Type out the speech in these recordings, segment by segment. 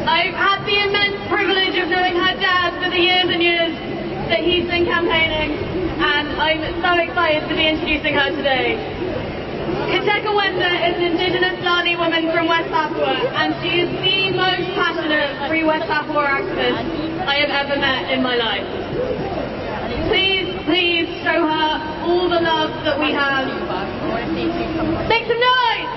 I've had the immense privilege of knowing her dad for the years and years that he's been campaigning, and I'm so excited to be introducing her today. KOTEKA Wenda is an indigenous Lani woman from West Papua, and she is the most passionate free West Papua activist I have ever met in my life. Please, please show her all the love that we have. Make some noise!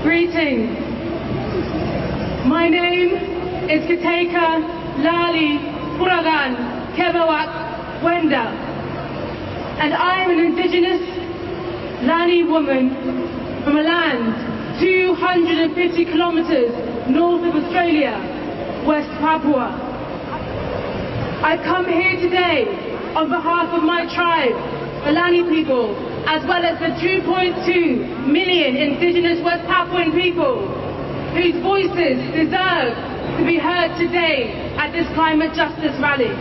Greetings. My name is KOTEKA Lali Puragan Kepada Wenda, and I am an indigenous Lani woman from a land 250 kilometers north of Australia, West Papua. I've come here today on behalf of my tribe, the Lani people, as well as the 2.2 million indigenous West Papuan people whose voices deserve to be heard today at this climate justice rally.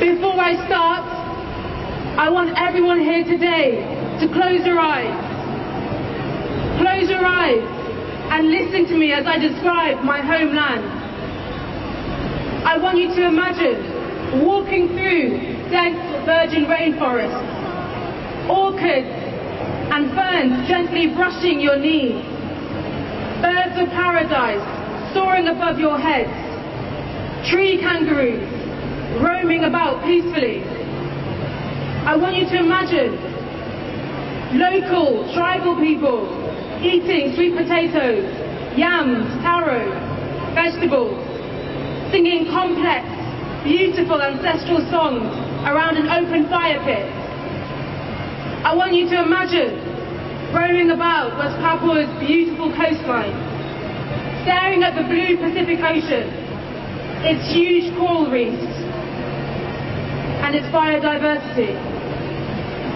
Before I start, I want everyone here today to close your eyes. Close your eyes and listen to me as I describe my homeland. I want you to imagine walking through dense virgin rainforests, orchids and ferns gently brushing your knees, birds of paradise soaring above your heads, tree kangaroos roaming about peacefully. I want you to imagine local tribal people eating sweet potatoes, yams, taro, vegetables, singing complex, beautiful ancestral songs around an open fire pit. I want you to imagine roaming about West Papua's beautiful coastline, staring at the blue Pacific Ocean, its huge coral reefs, and its biodiversity.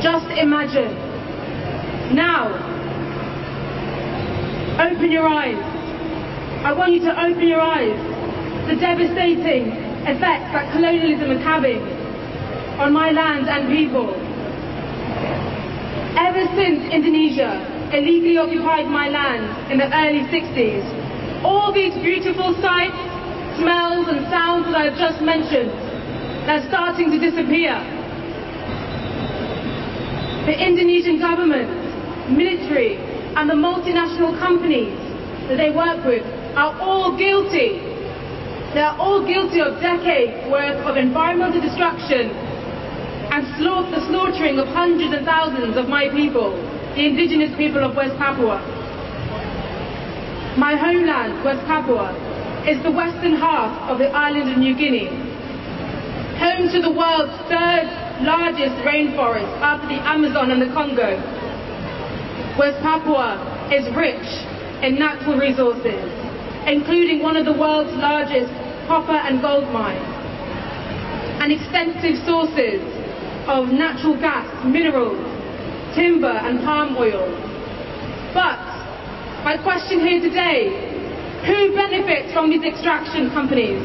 Just imagine. Now, open your eyes. I want you to open your eyes. The devastating effects that colonialism is having on my land and people. Ever since Indonesia illegally occupied my land in the early 60s, all these beautiful sights, smells and sounds that I've just mentioned, they're starting to disappear. The Indonesian government, military and the multinational companies that they work with are all guilty. They are all guilty of decades worth of environmental destruction and the slaughtering of hundreds and thousands of my people, the indigenous people of West Papua. My homeland, West Papua, is the western half of the island of New Guinea, home to the world's third largest rainforest after the Amazon and the Congo. West Papua is rich in natural resources, including one of the world's largest copper and gold mines, and extensive sources of natural gas, minerals, timber and palm oil. But my question here today, who benefits from these extraction companies?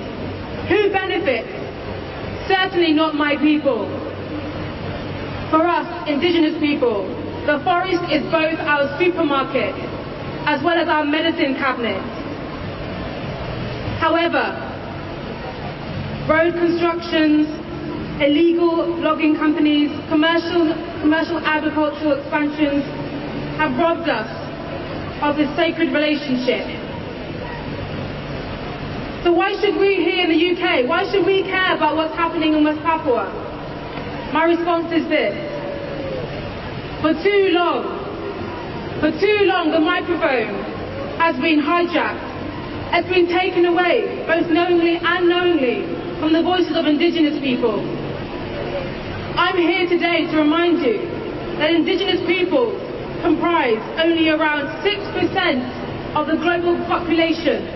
Who benefits? Certainly not my people. For us, indigenous people, the forest is both our supermarket as well as our medicine cabinet. However, road constructions, illegal logging companies, commercial agricultural expansions have robbed us of this sacred relationship. So why should we here in the UK, why should we care about what's happening in West Papua? My response is this. For too long, the microphone has been hijacked, has been taken away, both knowingly and unknowingly, from the voices of indigenous people. I'm here today to remind you that indigenous people comprise only around 6% of the global population,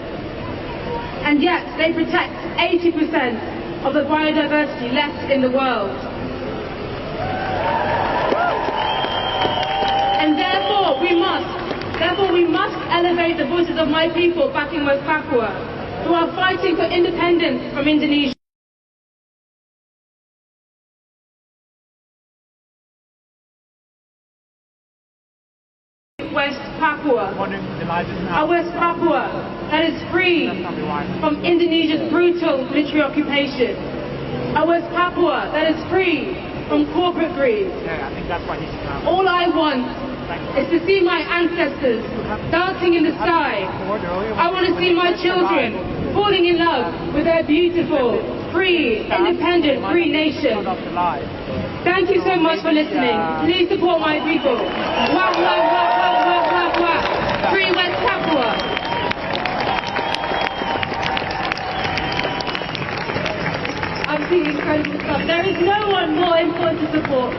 and yet they protect 80% of the biodiversity left in the world. elevate the voices of my people back in West Papua, who are fighting for independence from Indonesia. West Papua, a West Papua that is free from Indonesia's brutal military occupation, a West Papua that is free from corporate greed. All I want is to see my ancestors dancing in the sky. I want to see my children falling in love with their beautiful, free, independent, free nation. Thank you so much for listening. Please support my people. Wah, wah, wah, wah, wah, wah, wah. Free West Papua. Absolutely incredible stuff. There is no one more important to support